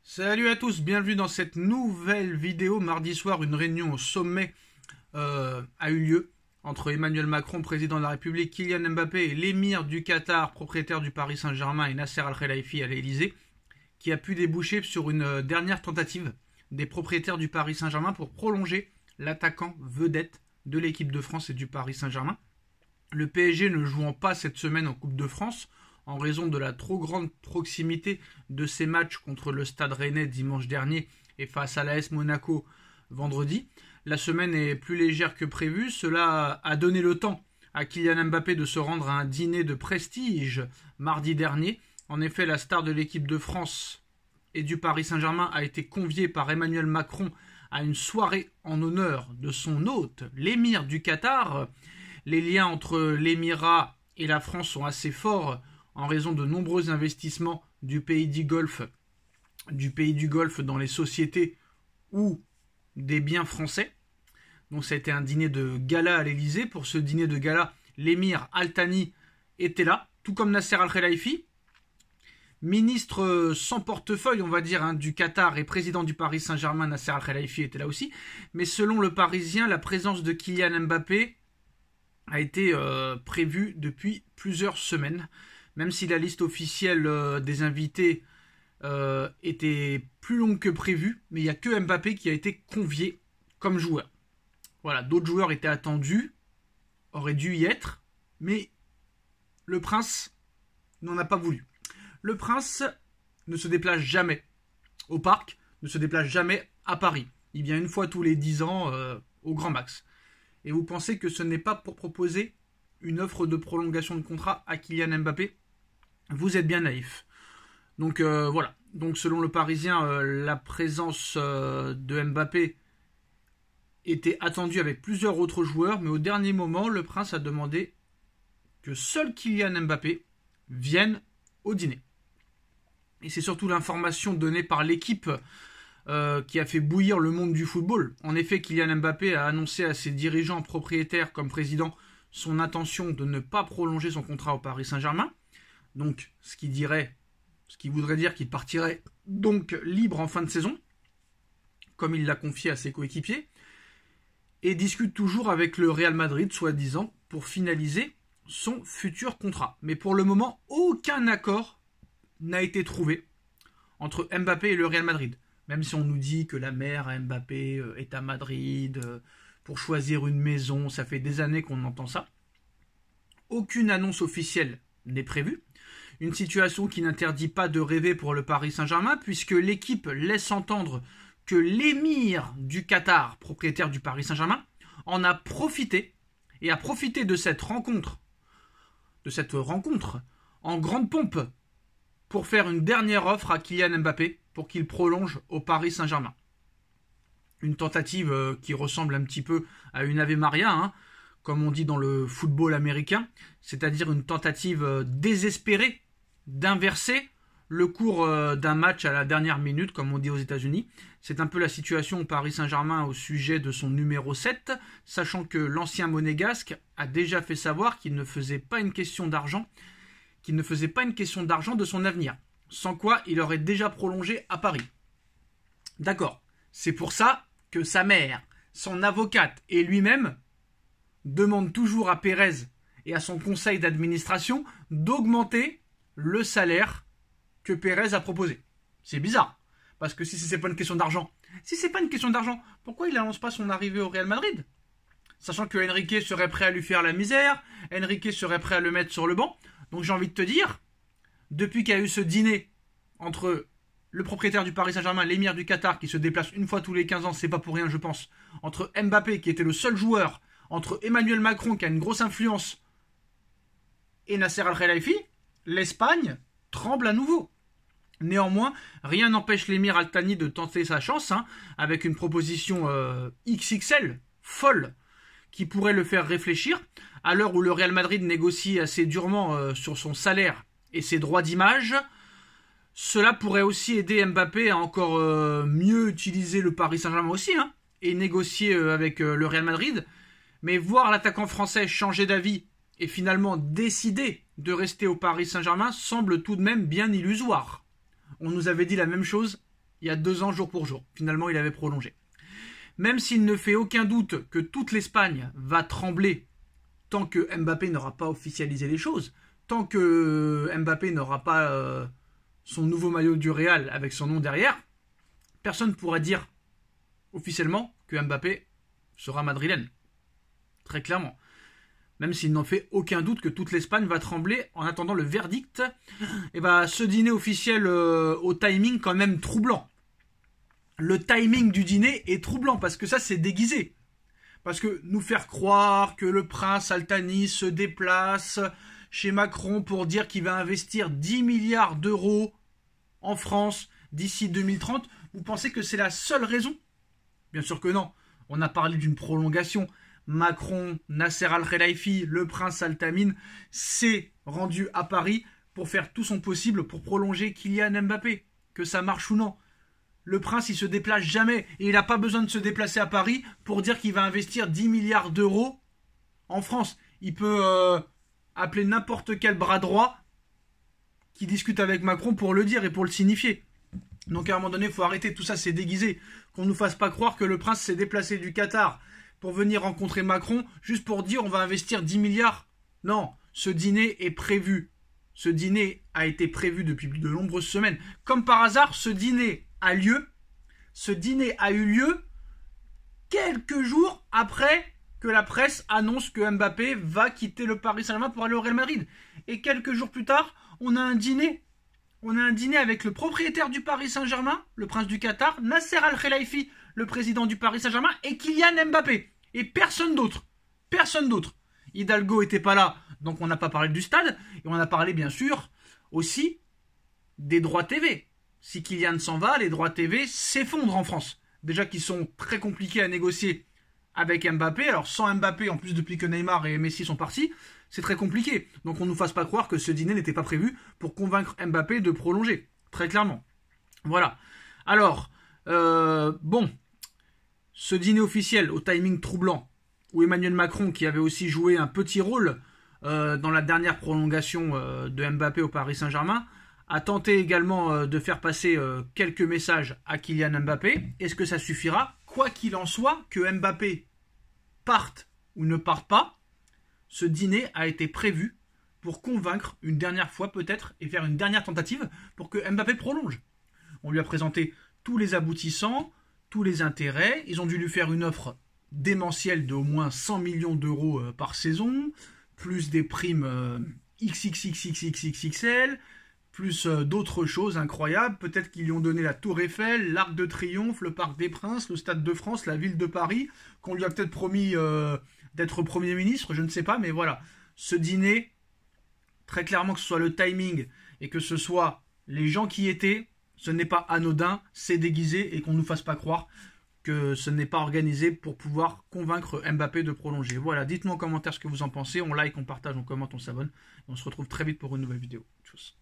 Salut à tous, bienvenue dans cette nouvelle vidéo. Mardi soir, une réunion au sommet a eu lieu entre Emmanuel Macron, président de la République, Kylian Mbappé et l'émir du Qatar, propriétaire du Paris Saint-Germain, et Nasser Al-Khelaifi à l'Elysée, qui a pu déboucher sur une dernière tentative des propriétaires du Paris Saint-Germain pour prolonger l'attaquant vedette de l'équipe de France et du Paris Saint-Germain. Le PSG ne jouant pas cette semaine en Coupe de France, en raison de la trop grande proximité de ses matchs contre le Stade Rennais dimanche dernier et face à l'AS Monaco vendredi. La semaine est plus légère que prévu. Cela a donné le temps à Kylian Mbappé de se rendre à un dîner de prestige mardi dernier. En effet, la star de l'équipe de France et du Paris Saint-Germain a été conviée par Emmanuel Macron à une soirée en honneur de son hôte, l'émir du Qatar. Les liens entre l'émirat et la France sont assez forts en raison de nombreux investissements du pays du Golfe dans les sociétés ou des biens français. Donc ça a été un dîner de gala à l'Elysée. Pour ce dîner de gala, l'émir Al Thani était là, tout comme Nasser Al-Khelaifi, ministre sans portefeuille, on va dire, du Qatar et président du Paris Saint-Germain. Nasser Al-Khelaifi était là aussi. Mais selon le Parisien, la présence de Kylian Mbappé a été prévue depuis plusieurs semaines. Même si la liste officielle des invités était plus longue que prévu, mais il n'y a que Mbappé qui a été convié comme joueur. Voilà, d'autres joueurs étaient attendus, auraient dû y être, mais le prince n'en a pas voulu. Le prince ne se déplace jamais au parc, ne se déplace jamais à Paris. Il vient une fois tous les 10 ans au grand max. Et vous pensez que ce n'est pas pour proposer une offre de prolongation de contrat à Kylian Mbappé? Vous êtes bien naïf. Donc voilà. Donc selon le Parisien, la présence de Mbappé était attendue avec plusieurs autres joueurs, mais au dernier moment, le prince a demandé que seul Kylian Mbappé vienne au dîner. Et c'est surtout l'information donnée par l'équipe qui a fait bouillir le monde du football. En effet, Kylian Mbappé a annoncé à ses dirigeants propriétaires comme président son intention de ne pas prolonger son contrat au Paris Saint-Germain. Donc, ce qui voudrait dire qu'il partirait donc libre en fin de saison, comme il l'a confié à ses coéquipiers, et discute toujours avec le Real Madrid, soi-disant, pour finaliser son futur contrat. Mais pour le moment, aucun accord n'a été trouvé entre Mbappé et le Real Madrid. Même si on nous dit que la mère à Mbappé est à Madrid pour choisir une maison, ça fait des années qu'on entend ça. Aucune annonce officielle n'est prévue. Une situation qui n'interdit pas de rêver pour le Paris Saint-Germain, puisque l'équipe laisse entendre que l'émir du Qatar, propriétaire du Paris Saint-Germain, en a profité et a profité de cette rencontre en grande pompe pour faire une dernière offre à Kylian Mbappé pour qu'il prolonge au Paris Saint-Germain. Une tentative qui ressemble un petit peu à une Ave Maria, comme on dit dans le football américain, c'est-à-dire une tentative désespérée d'inverser le cours d'un match à la dernière minute, comme on dit aux États-Unis. C'est un peu la situation au Paris Saint-Germain au sujet de son numéro 7, sachant que l'ancien monégasque a déjà fait savoir qu'il ne faisait pas une question d'argent, de son avenir, sans quoi il aurait déjà prolongé à Paris. D'accord, c'est pour ça que sa mère, son avocate et lui-même demandent toujours à Pérez et à son conseil d'administration d'augmenter le salaire que Pérez a proposé. C'est bizarre, parce que si c'est pas une question d'argent, pourquoi il n'annonce pas son arrivée au Real Madrid? Sachant que Enrique serait prêt à lui faire la misère, Enrique serait prêt à le mettre sur le banc. Donc j'ai envie de te dire, depuis qu'il y a eu ce dîner entre le propriétaire du Paris Saint-Germain, l'émir du Qatar, qui se déplace une fois tous les 15 ans, c'est pas pour rien je pense, entre Mbappé, qui était le seul joueur, entre Emmanuel Macron, qui a une grosse influence, et Nasser Al-Khelaifi, l'Espagne tremble à nouveau. Néanmoins, rien n'empêche l'émir Al Thani de tenter sa chance, avec une proposition XXL, folle, qui pourrait le faire réfléchir, à l'heure où le Real Madrid négocie assez durement sur son salaire et ses droits d'image. Cela pourrait aussi aider Mbappé à encore mieux utiliser le Paris Saint-Germain aussi, et négocier avec le Real Madrid. Mais voir l'attaquant français changer d'avis et finalement décider de rester au Paris Saint-Germain semble tout de même bien illusoire. On nous avait dit la même chose il y a 2 ans jour pour jour. Finalement, il avait prolongé. Même s'il ne fait aucun doute que toute l'Espagne va trembler tant que Mbappé n'aura pas officialisé les choses, tant que Mbappé n'aura pas son nouveau maillot du Real avec son nom derrière, personne ne pourra dire officiellement que Mbappé sera madrilène. Très clairement. Même s'il n'en fait aucun doute que toute l'Espagne va trembler en attendant le verdict. Et bah, ce dîner officiel au timing quand même troublant. Le timing du dîner est troublant parce que ça c'est déguisé. Parce que nous faire croire que le prince Al-Thani se déplace chez Macron pour dire qu'il va investir 10 milliards d'euros en France d'ici 2030, vous pensez que c'est la seule raison? Bien sûr que non. On a parlé d'une prolongation. Macron, Nasser Al-Khelaifi, le prince Al-Thani s'est rendu à Paris pour faire tout son possible pour prolonger Kylian Mbappé. Que ça marche ou non. Le prince, il se déplace jamais. Et il n'a pas besoin de se déplacer à Paris pour dire qu'il va investir 10 milliards d'euros en France. Il peut appeler n'importe quel bras droit qui discute avec Macron pour le dire et pour le signifier. Donc à un moment donné, il faut arrêter tout ça, c'est déguisé. Qu'on ne nous fasse pas croire que le prince s'est déplacé du Qatar pour venir rencontrer Macron juste pour dire on va investir 10 milliards. Non, ce dîner est prévu. Ce dîner a été prévu depuis de nombreuses semaines. Comme par hasard, ce dîner a eu lieu quelques jours après que la presse annonce que Mbappé va quitter le Paris Saint-Germain pour aller au Real Madrid. Et quelques jours plus tard, on a un dîner. On a un dîner avec le propriétaire du Paris Saint-Germain, le prince du Qatar, Nasser Al-Khelaifi, le président du Paris Saint-Germain, et Kylian Mbappé. Et personne d'autre. Personne d'autre. Hidalgo n'était pas là, donc on n'a pas parlé du stade. Et on a parlé, bien sûr, aussi des droits TV. Si Kylian s'en va, les droits TV s'effondrent en France. Déjà qu'ils sont très compliqués à négocier avec Mbappé. Alors sans Mbappé, en plus depuis que Neymar et Messi sont partis, c'est très compliqué. Donc on ne nous fasse pas croire que ce dîner n'était pas prévu pour convaincre Mbappé de prolonger. Très clairement. Voilà. Alors, bon, ce dîner officiel au timing troublant, où Emmanuel Macron, qui avait aussi joué un petit rôle dans la dernière prolongation de Mbappé au Paris Saint-Germain, a tenté également de faire passer quelques messages à Kylian Mbappé. Est-ce que ça suffira? Quoi qu'il en soit, que Mbappé parte ou ne parte pas, ce dîner a été prévu pour convaincre une dernière fois peut-être et faire une dernière tentative pour que Mbappé prolonge. On lui a présenté tous les aboutissants, tous les intérêts. Ils ont dû lui faire une offre démentielle d'au moins 100 millions d'euros par saison, plus des primes XXXXXXL, plus d'autres choses incroyables. Peut-être qu'ils lui ont donné la Tour Eiffel, l'Arc de Triomphe, le Parc des Princes, le Stade de France, la ville de Paris, qu'on lui a peut-être promis d'être Premier ministre, je ne sais pas, mais voilà. Ce dîner, très clairement que ce soit le timing et que ce soit les gens qui étaient, ce n'est pas anodin, c'est déguisé et qu'on ne nous fasse pas croire que ce n'est pas organisé pour pouvoir convaincre Mbappé de prolonger. Voilà, dites-moi en commentaire ce que vous en pensez, on like, on partage, on commente, on s'abonne. On se retrouve très vite pour une nouvelle vidéo. Tchuss.